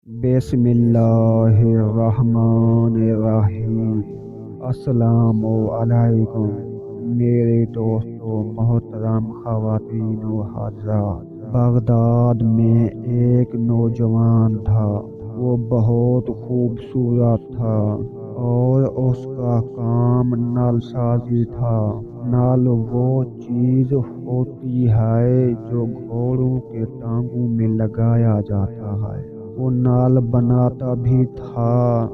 بسم اللہ الرحمن الرحیم۔ السلام علیکم میرے دوستوں، محترم خواتین و حضرات۔ بغداد میں ایک نوجوان تھا، وہ بہت خوبصورت تھا اور اس کا کام نل سازی تھا۔ نل وہ چیز ہوتی ہے جو گھوڑوں کے ٹانگوں میں لگایا جاتا ہے۔ وہ نال بناتا بھی تھا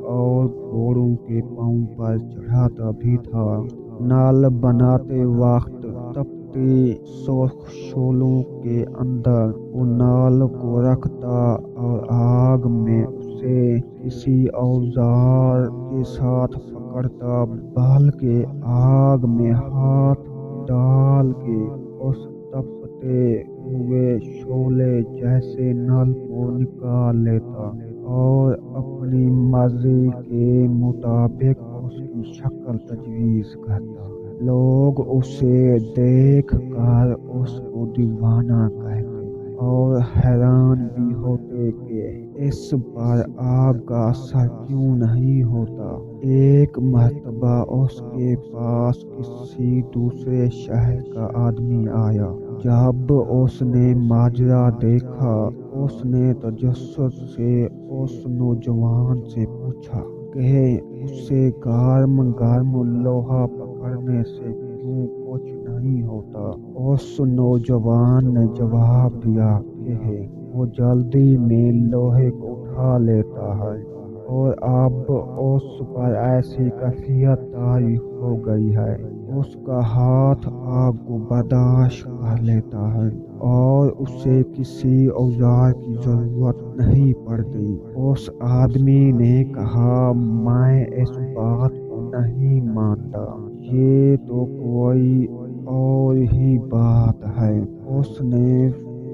اور گھوڑوں کے پاؤں پر چڑھاتا بھی تھا۔ نال بناتے وقت تپتے سرخ شعلوں کے اندر وہ نال کو رکھتا اور آگ میں اسے کسی اوزار کے ساتھ پکڑتا، بلکہ آگ میں ہاتھ ڈال کے اس تپتے ہوئے شعلے جیسے نل کو نکال لیتا اور اپنی مرضی کے مطابق اس کی شکل تجویز کرتا۔ لوگ اسے دیکھ کر اس کو دیوانہ کہتے اور حیران بھی ہوتے کہ اس پر آگ کا اثر کیوں نہیں ہوتا۔ ایک مرتبہ اس کے پاس کسی دوسرے شہر کا آدمی آیا۔ جب اس نے ماجرا دیکھا، اس نے تجسس سے اس نوجوان سے پوچھا کہ اسے گرم گرم لوہا پکڑنے سے کیوں کچھ نہیں ہوتا۔ اس نوجوان نے جواب دیا کہ وہ جلدی میں لوہے کو اٹھا لیتا ہے اور اب اس پر ایسی کیفیت طاری ہو گئی ہے، اس کا ہاتھ آگ کو برداشت کر لیتا ہے اور اسے کسی اوزار کی ضرورت نہیں پڑتی۔ اس آدمی نے کہا، میں اس بات کو نہیں مانتا، یہ تو کوئی اور ہی بات ہے۔ اس نے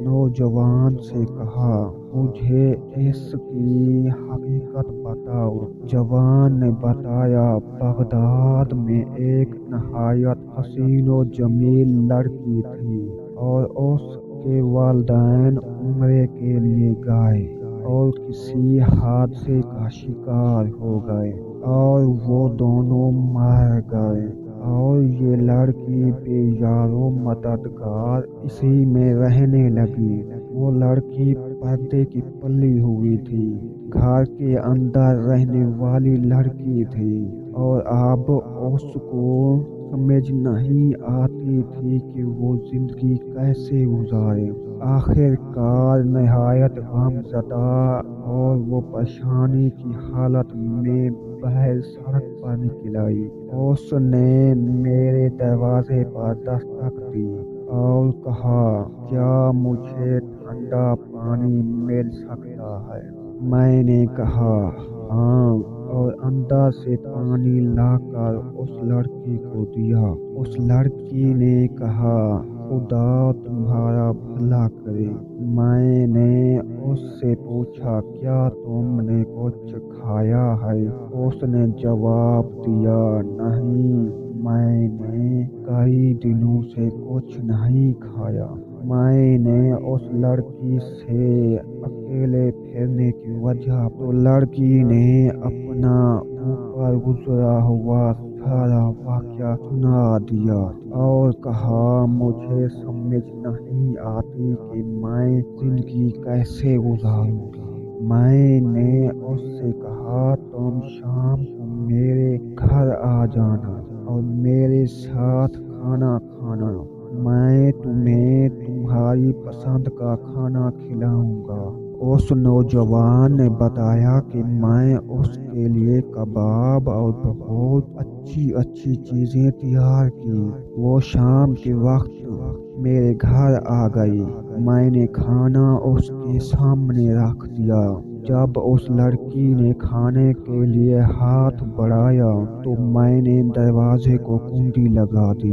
نوجوان سے کہا، مجھے اس کی حقیقت بتاؤ۔ جوان نے بتایا، بغداد میں ایک نہایت حسین و جمیل لڑکی تھی اور اس کے والدین عمرے کے لیے گئے اور کسی حادثے کا شکار ہو گئے اور وہ دونوں مر گئے اور یہ لڑکی بے یار و مددگار اسی میں رہنے لگی۔ وہ لڑکی پردے کی پلی ہوئی تھی، گھر کے اندر رہنے والی لڑکی تھی اور اب اس کو سمجھ نہیں آتی تھی کہ وہ زندگی کیسے گزارے۔ آخر کار نہایت غم زدہ اور وہ پریشانی کی حالت میں بہر سڑک پر نکل آئی۔ اس نے میرے دروازے پر دستک دی اور کہا، کیا مجھے ٹھنڈا پانی مل سکتا ہے؟ میں نے کہا، ہاں، اور اندر سے پانی لا کر اس لڑکی کو دیا۔ اس لڑکی نے کہا، خدا تمہارا بھلا کرے۔ میں نے اس سے پوچھا، کیا تم نے کچھ کھایا ہے؟ اس نے جواب دیا، نہیں، میں نے کئی دنوں سے کچھ نہیں کھایا۔ میں نے اس لڑکی سے اکیلے پھرنے کی وجہ تو لڑکی نے اپنا اوپر گزرا ہوا سارا واقعہ سنا دیا اور کہا، مجھے سمجھ نہیں آتی کہ میں زندگی کیسے گزاروں گی۔ میں نے اس سے کہا، تم شام کو میرے گھر آ جانا اور میرے ساتھ کھانا کھانا، میں تمہیں تمہاری پسند کا کھانا کھلاؤں گا۔ اس نوجوان نے بتایا کہ میں اس کے لیے کباب اور بہت اچھی اچھی چیزیں تیار کی۔ وہ شام کے وقت میرے گھر آ گئی۔ میں نے کھانا اس کے سامنے رکھ دیا۔ جب اس لڑکی نے کھانے کے لیے ہاتھ بڑھایا تو میں نے دروازے کو کنڈی لگا دی